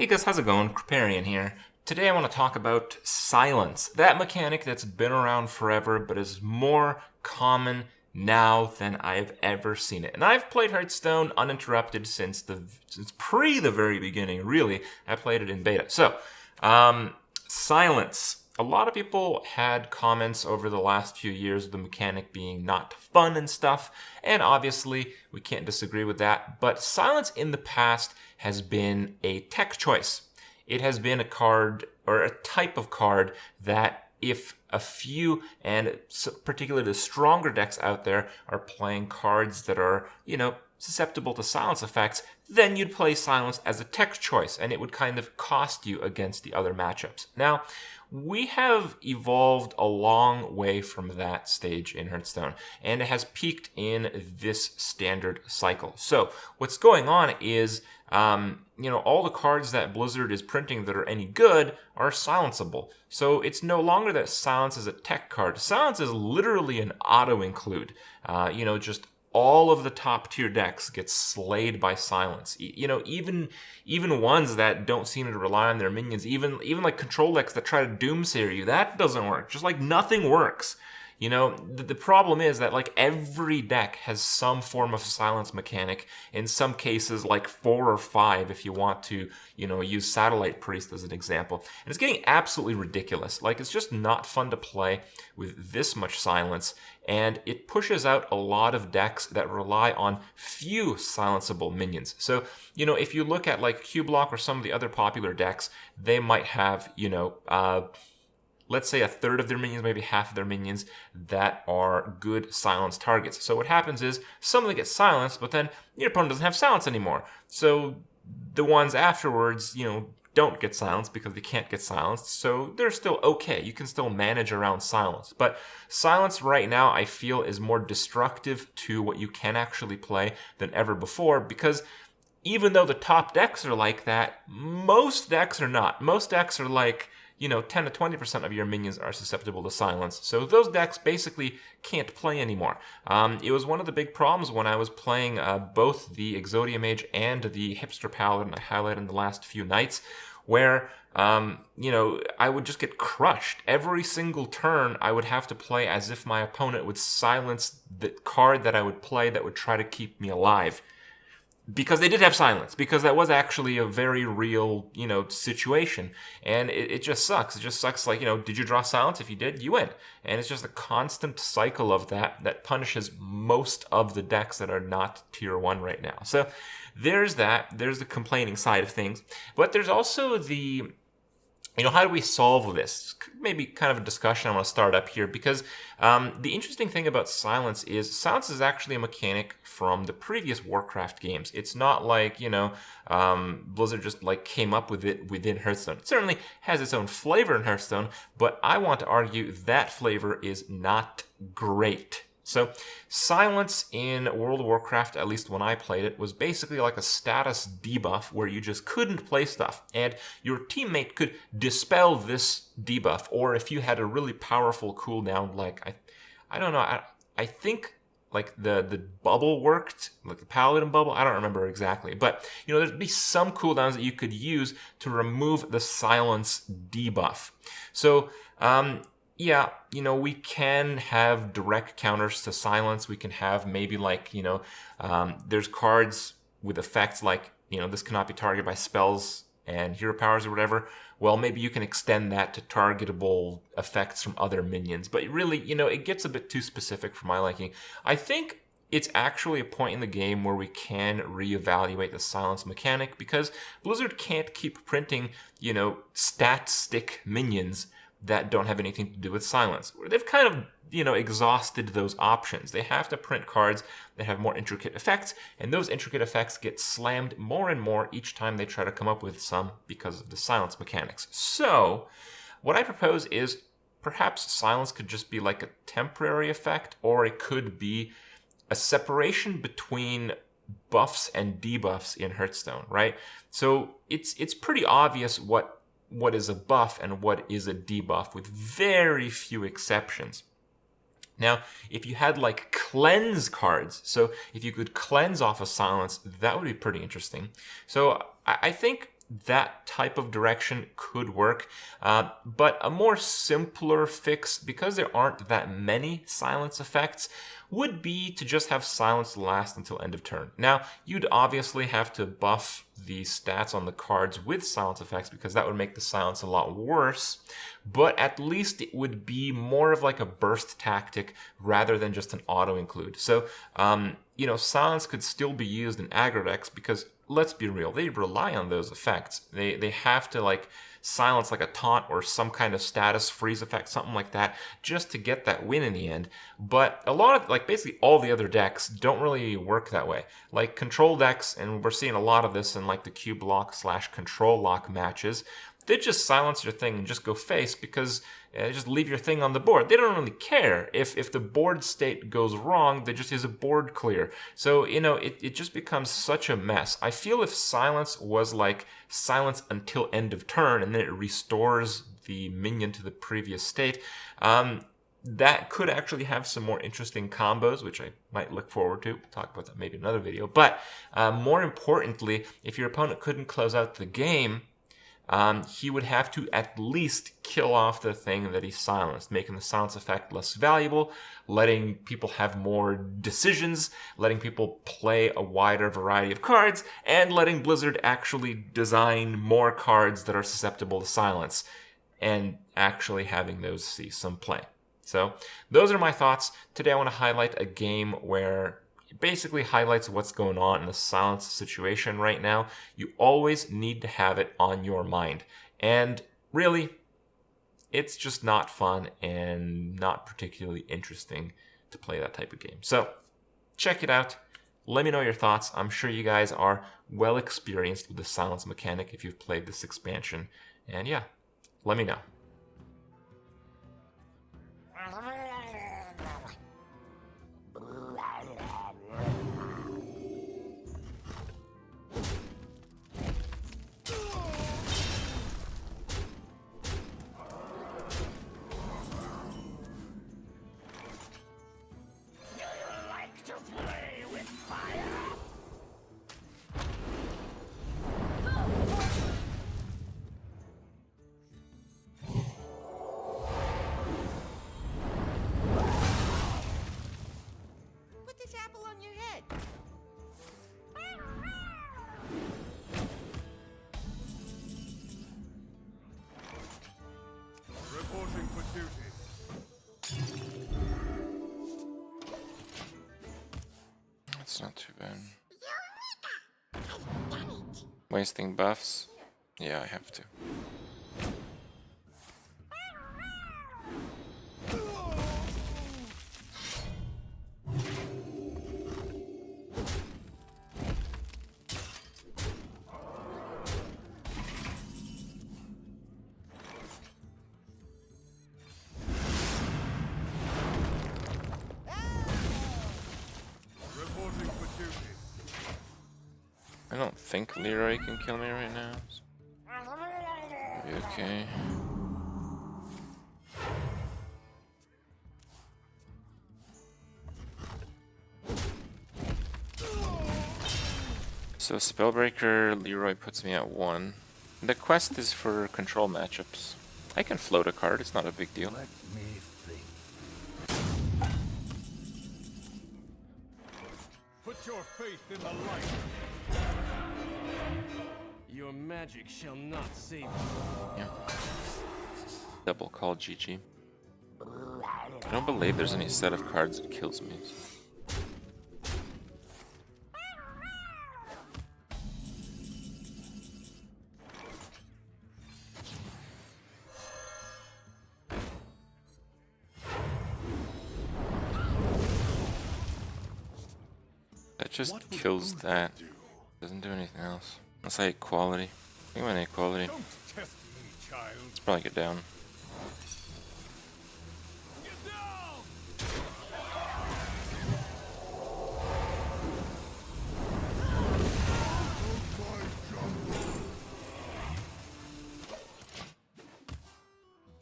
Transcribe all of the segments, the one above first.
Hey guys, how's it going? Kripparrian here. Today I want to talk about silence, that mechanic that's been around forever but is more common now than I've ever seen it. And I've played Hearthstone uninterrupted since the very beginning, really. I played it in beta. So, silence. A lot of people had comments over the last few years of the mechanic being not fun and stuff, and obviously we can't disagree with that, but silence in the past has been a tech choice. It has been a card, or a type of card, that if a few, and particularly the stronger decks out there, are playing cards that are, susceptible to silence effects, then you'd play silence as a tech choice, and it would kind of cost you against the other matchups. Now, we have evolved a long way from that stage in Hearthstone, and it has peaked in this standard cycle. So, what's going on is, all the cards that Blizzard is printing that are any good are silenceable. So, it's no longer that silence is a tech card. Silence is literally an auto-include. Just all of the top tier decks get slayed by silence. Even ones that don't seem to rely on their minions, even like control decks that try to doomsayer you, that doesn't work. Just like nothing works. The problem is that like every deck has some form of silence mechanic. In some cases, like 4 or 5, if you want to, use Satellite Priest as an example. And it's getting absolutely ridiculous. Like, it's just not fun to play with this much silence. And it pushes out a lot of decks that rely on few silenceable minions. So, if you look at like Q-Block or some of the other popular decks, they might have, let's say a third of their minions, maybe half of their minions, that are good silence targets. So what happens is, some of them get silenced, but then your opponent doesn't have silence anymore. So the ones afterwards, don't get silenced because they can't get silenced. So they're still okay. You can still manage around silence. But silence right now, I feel, is more destructive to what you can actually play than ever before, because even though the top decks are like that, most decks are not. Most decks are like, 10 to 20% of your minions are susceptible to silence. So those decks basically can't play anymore. It was one of the big problems when I was playing both the Exodia Mage and the Hipster Paladin I highlighted in the last few nights, where, I would just get crushed. Every single turn, I would have to play as if my opponent would silence the card that I would play that would try to keep me alive. Because they did have silence, because that was actually a very real, situation. And it just sucks. It just sucks, like, did you draw silence? If you did, you win. And it's just a constant cycle of that punishes most of the decks that are not tier 1 right now. So there's that. There's the complaining side of things. But there's also the, how do we solve this? Maybe kind of a discussion I want to start up here, because the interesting thing about silence is actually a mechanic from the previous Warcraft games. It's not like, Blizzard just like came up with it within Hearthstone. It certainly has its own flavor in Hearthstone, but I want to argue that flavor is not great. So, silence in World of Warcraft, at least when I played it, was basically like a status debuff where you just couldn't play stuff, and your teammate could dispel this debuff, or if you had a really powerful cooldown, like, I don't know, I think like the bubble worked, like the Paladin bubble, I don't remember exactly, but, there'd be some cooldowns that you could use to remove the silence debuff. So, we can have direct counters to silence. We can have maybe like, there's cards with effects like, this cannot be targeted by spells and hero powers or whatever. Well, maybe you can extend that to targetable effects from other minions. But really, it gets a bit too specific for my liking. I think it's actually a point in the game where we can reevaluate the silence mechanic, because Blizzard can't keep printing, stat stick minions that don't have anything to do with silence. They've kind of, exhausted those options. They have to print cards that have more intricate effects, and those intricate effects get slammed more and more each time they try to come up with some because of the silence mechanics. So, what I propose is perhaps silence could just be like a temporary effect, or it could be a separation between buffs and debuffs in Hearthstone, right? So, it's pretty obvious what is a buff and what is a debuff, with very few exceptions. Now, if you had like cleanse cards, so if you could cleanse off a silence, that would be pretty interesting. So I think that type of direction could work, but a more simpler fix, because there aren't that many silence effects, would be to just have silence last until end of turn. Now, you'd obviously have to buff the stats on the cards with silence effects, because that would make the silence a lot worse, but at least it would be more of like a burst tactic rather than just an auto include. So, silence could still be used in aggro decks, because let's be real, they rely on those effects. They have to like silence like a taunt or some kind of status freeze effect, something like that, just to get that win in the end. But a lot of, like, basically all the other decks don't really work that way. Like control decks, and we're seeing a lot of this in like the cube lock / control lock matches, they just silence your thing and just go face, because just leave your thing on the board. They don't really care. If the board state goes wrong, they just use a board clear. So, it just becomes such a mess. I feel if silence was like silence until end of turn, and then it restores the minion to the previous state, that could actually have some more interesting combos, which I might look forward to. We'll talk about that maybe in another video. But more importantly, if your opponent couldn't close out the game, he would have to at least kill off the thing that he silenced, making the silence effect less valuable, letting people have more decisions, letting people play a wider variety of cards, and letting Blizzard actually design more cards that are susceptible to silence, and actually having those see some play. So those are my thoughts. Today I want to highlight a game where it basically highlights what's going on in the silence situation right now. You always need to have it on your mind. And really, it's just not fun and not particularly interesting to play that type of game. So check it out. Let me know your thoughts. I'm sure you guys are well experienced with the silence mechanic if you've played this expansion. And yeah, let me know. Apple on your head. Reporting for duty. That's not too bad. Wasting buffs? Yeah, I have to. I don't think Leroy can kill me right now. So be okay. So Spellbreaker Leroy puts me at 1. The quest is for control matchups. I can float a card, it's not a big deal. Let me think. Put your faith in the light. Your magic shall not save you. Yeah. Double call GG. I don't believe there's any set of cards that kills me. That just kills that. Doesn't do anything else. Let's say equality. We went equality. Don't test me, child. Let's probably get down. Get down!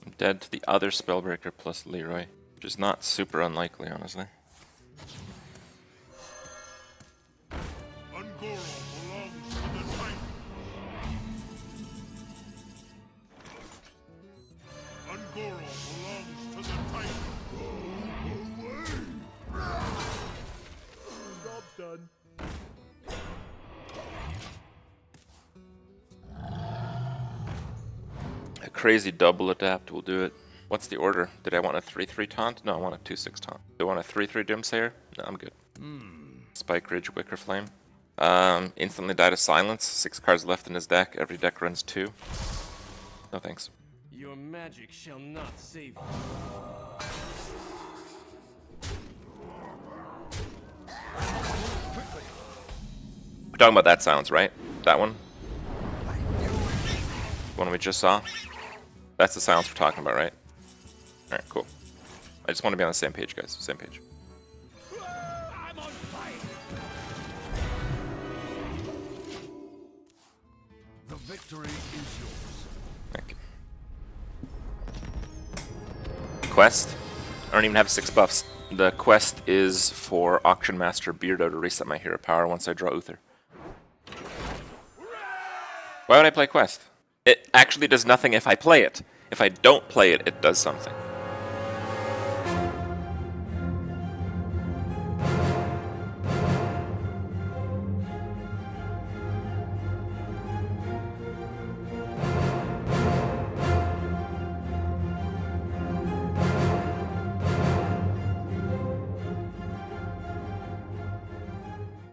I'm dead to the other Spellbreaker plus Leroy, which is not super unlikely, honestly. Ungoro belongs to the Titan. crazy double adapt will do it. What's the order? Did I want a 3/3 taunt? No, I want a 2/6 taunt. Do I want a 3/3 Doomsayer? No, I'm good. Spike Ridge, Wicker Flame. Instantly die to silence. 6 cards left in his deck. Every deck runs 2. No thanks. Your magic shall not save you. We're talking about that silence, right? That one? The one we just saw? That's the silence we're talking about, right? Alright, cool. I just want to be on the same page, guys. Same page. I'm on fire. The victory is yours. Thank you. Quest? I don't even have 6 buffs. The quest is for Auction Master Beardo to reset my hero power once I draw Uther. Why would I play quest? It actually does nothing if I play it. If I don't play it, it does something.